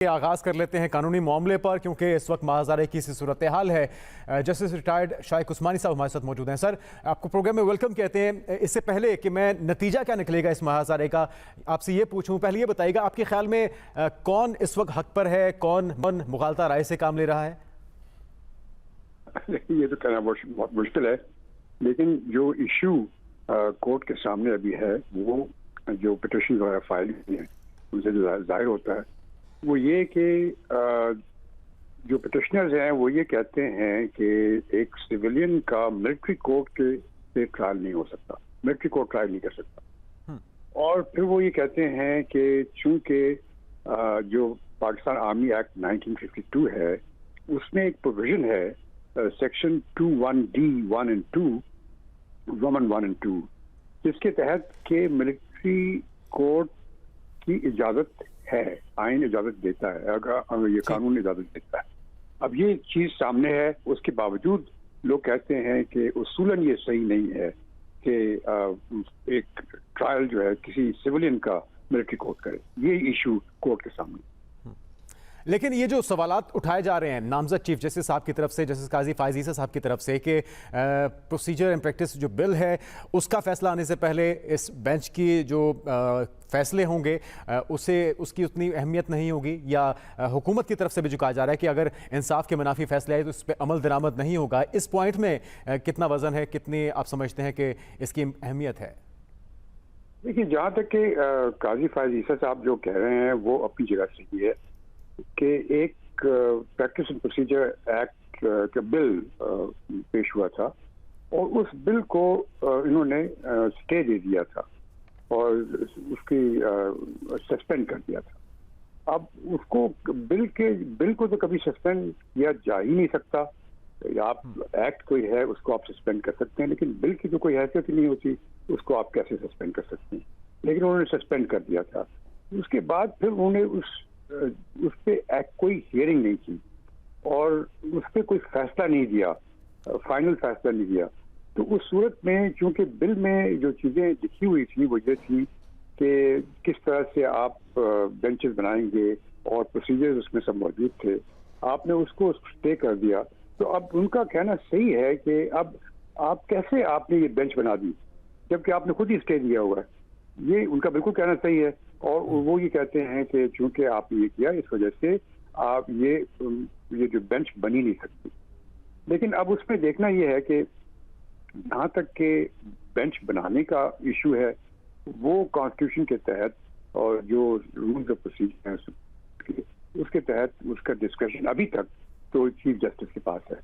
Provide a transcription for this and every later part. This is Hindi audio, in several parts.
आगाज कर लेते हैं कानूनी मामले पर, क्योंकि इस वक्त महाज़ारे की सी सूरत हाल है। जस्टिस रिटायर्ड शाइक उस्मानी साहब हमारे साथ मौजूद हैं। सर, आपको प्रोग्राम में वेलकम कहते हैं। इससे पहले कि मैं नतीजा क्या निकलेगा इस महाज़ारे का आपसे ये पूछूं, पहले ये बताइएगा आपके ख्याल में कौन इस वक्त हक पर है, कौन मुगालता राय से काम ले रहा है? ये तो कहना बहुत मुश्किल है, लेकिन जो इशू कोर्ट के सामने अभी है, वो जो पिटिशन वगैरह फाइल हैं उनसे जो जाहिर होता है वो ये कि जो पिटिशनर्स हैं वो ये कहते हैं कि एक सिविलियन का मिलिट्री कोर्ट के से ट्रायल नहीं हो सकता, मिलिट्री कोर्ट ट्रायल नहीं कर सकता। और फिर वो ये कहते हैं कि चूंकि जो पाकिस्तान आर्मी एक्ट 1952 है उसमें एक प्रोविजन है section 21D(1) and 2 Roman 1 and 2 जिसके तहत के मिलिट्री कोर्ट की इजाजत है, आइन इजाजत देता है, अगर ये कानून इजाजत देता है। अब ये चीज सामने है, उसके बावजूद लोग कहते हैं कि उसूलन ये सही नहीं है कि एक ट्रायल जो है किसी सिविलियन का मिलिट्री कोर्ट करे। ये इशू कोर्ट के सामने। लेकिन ये जो सवालात उठाए जा रहे हैं नामजद चीफ जस्टिस साहब की तरफ से, जस्टिस काजी फायजीसा साहब की तरफ से, कि प्रोसीजर एंड प्रैक्टिस जो बिल है उसका फैसला आने से पहले इस बेंच की जो फैसले होंगे उसकी उतनी अहमियत नहीं होगी, या हुकूमत की तरफ से भी जो कहा जा रहा है कि अगर इंसाफ के मुनाफी फैसले आए तो इस पर अमल दरामद नहीं होगा। इस पॉइंट में कितना वजन है, कितनी आप समझते हैं कि इसकी अहमियत है? देखिए, जहाँ तक कि काजी फायजीसा साहब जो कह रहे हैं वो अपनी जगह सही है कि एक प्रैक्टिस एंड प्रोसीजर एक्ट का बिल पेश हुआ था और उस बिल को इन्होंने स्टे दे दिया था और उसकी सस्पेंड कर दिया था। अब उसको बिल को तो कभी सस्पेंड किया जा ही नहीं सकता। आप एक्ट कोई है उसको आप सस्पेंड कर सकते हैं, लेकिन बिल की तो कोई हैसियत ही नहीं होती, उसको आप कैसे सस्पेंड कर सकते हैं। लेकिन उन्होंने सस्पेंड कर दिया था। उसके बाद फिर उन्होंने उस पर कोई हियरिंग नहीं की और उस पर कोई फैसला नहीं दिया, फाइनल फैसला नहीं दिया। तो उस सूरत में चूंकि बिल में जो चीजें लिखी हुई थी वो ये थी कि किस तरह से आप बेंचेस बनाएंगे और प्रोसीजर्स उसमें सब मौजूद थे, आपने उसको स्टे कर दिया। तो अब उनका कहना सही है कि अब आप कैसे आपने ये बेंच बना दी जबकि आपने खुद ही स्टे दिया हुआ है। ये उनका बिल्कुल कहना सही है और वो ये कहते हैं कि चूंकि आपने ये किया इस वजह से आप ये जो बेंच बनी नहीं सकती। लेकिन अब उसमें देखना ये है कि जहाँ तक के बेंच बनाने का इशू है वो कॉन्स्टिट्यूशन के तहत और जो रूल्स ऑफ प्रोसीजर हैं उसके तहत उसका डिस्कशन अभी तक तो चीफ जस्टिस के पास है।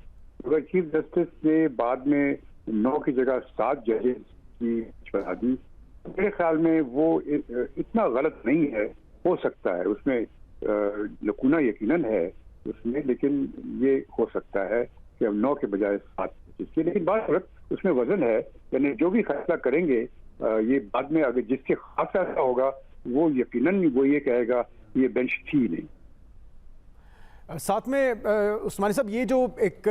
अगर चीफ जस्टिस ने बाद में 9 की जगह 7 जजेस की बना दी, मेरे ख्याल में वो इतना गलत नहीं है। हो सकता है उसमें लकूना यकीनन है उसमें, लेकिन ये हो सकता है कि अब 9 के बजाय 7 की। लेकिन बात उसमें वजन है, यानी जो भी फैसला करेंगे ये बाद में अगर जिसके खास फैसला होगा वो यकीनन वो ये कहेगा ये बेंच थी नहीं। साथ में उस्मानी साहब, ये जो एक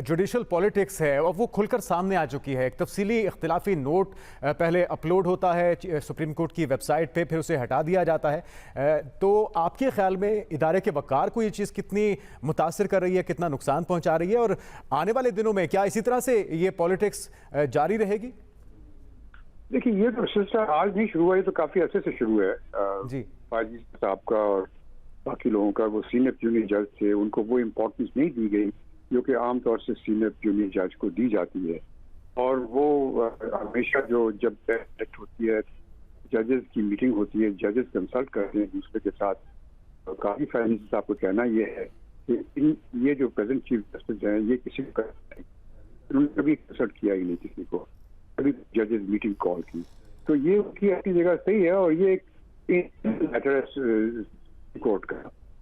जुडिशल पॉलिटिक्स है और वो खुलकर सामने आ चुकी है। एक तफसीली इख्तिलाफी नोट पहले अपलोड होता है सुप्रीम कोर्ट की वेबसाइट पे, फिर उसे हटा दिया जाता है। तो आपके ख्याल में इदारे के वक़ार को ये चीज़ कितनी मुतासिर कर रही है, कितना नुकसान पहुंचा रही है, और आने वाले दिनों में क्या इसी तरह से ये पॉलिटिक्स जारी रहेगी? देखिए, ये तो सिलसिला आज नहीं शुरू हुआ, ये तो काफ़ी अर्से से शुरू है। जी, फायजी साहब का और बाकी लोगों का, वो सीनियर जूनियर जज थे, उनको वो इम्पोर्टेंस नहीं दी गई जो कि आमतौर से सीनियर जूनियर जज को दी जाती है। और वो हमेशा जो जब इलेक्ट होती है जजेस की मीटिंग होती है, जजेस कंसल्ट करते हैं दूसरे के साथ। काफी फैसले साहब को कहना ये है कि ये जो प्रेजेंट चीफ जस्टिस हैं ये किसी को उन्होंने कभी कंसल्ट किया ही नहीं किसी को, कभी जजेस मीटिंग कॉल की। तो ये उसकी अपनी जगह सही है और ये एक मैटर है कोर्ट का,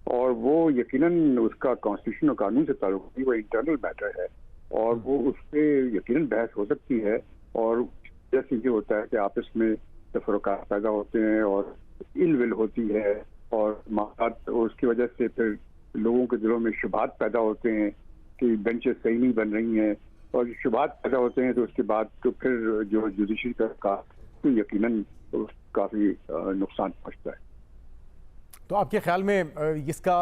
और वो यकीनन उसका कॉन्स्टिट्यूशन और कानून से ताल्लुक नहीं, वो इंटरनल मैटर है और वो उस पर यकीनन बहस हो सकती है। और जैसे ये होता है कि आपस में तफरक़ात पैदा होते हैं और इल विल होती है और उसकी वजह से फिर लोगों के दिलों में शुबात पैदा होते हैं कि बेंचेस सही नहीं बन रही हैं, और शुबात पैदा होते हैं तो उसके बाद तो फिर जो जुडिशरी का तो यकीनन काफ़ी नुकसान पहुँचता है। तो आपके ख्याल में इसका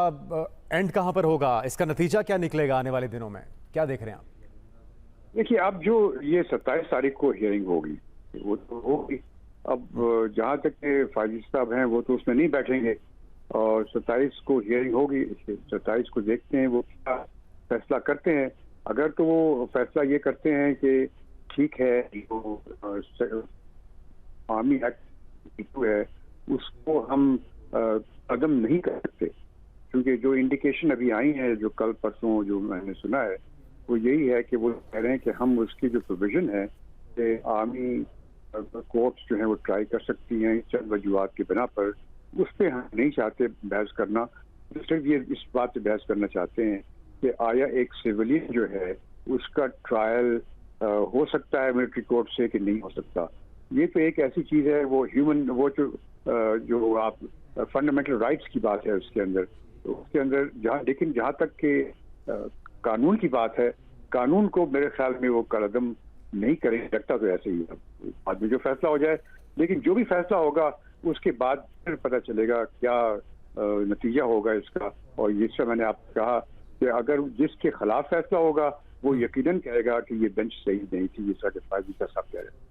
एंड कहां पर होगा, इसका नतीजा क्या निकलेगा आने वाले दिनों में, क्या देख रहे हैं आप? देखिए, अब जो ये 27 तारीख को हियरिंग होगी वो तो होगी। अब जहाँ तक के फायजी साहब हैं वो तो उसमें नहीं बैठेंगे और 27 को हियरिंग होगी। 27 को देखते हैं वो क्या फैसला करते हैं। अगर तो वो फैसला ये करते हैं कि ठीक है, जो आर्मी एक्ट है उसको हम कदम नहीं कर सकते, क्योंकि जो इंडिकेशन अभी आई है, जो कल परसों जो मैंने सुना है, वो यही है कि वो कह रहे हैं कि हम उसकी जो प्रोविजन है कि आर्मी कोर्ट्स जो है वो ट्राई कर सकती हैं चंद वजूहत के बिना पर, उस पर हम नहीं चाहते बहस करना। सिर्फ ये इस बात से बहस करना चाहते हैं कि आया एक सिविलियन जो है उसका ट्रायल हो सकता है मिलिट्री कोर्ट से कि नहीं हो सकता। ये तो एक ऐसी चीज है, वो ह्यूमन, वो जो आप फंडामेंटल राइट्स की बात है उसके अंदर, तो उसके अंदर लेकिन जहाँ तक के कानून की बात है, कानून को मेरे ख्याल में वो कदम नहीं करेंगे, लगता तो ऐसे ही है। बाद में जो फैसला हो जाए, लेकिन जो भी फैसला होगा उसके बाद फिर पता चलेगा क्या नतीजा होगा इसका। और जिससे मैंने आपको कहा कि अगर जिसके खिलाफ फैसला होगा वो यकीनन कहेगा कि ये बेंच सही नहीं थी, जैसा कि फायजी साहब कह रहे हैं।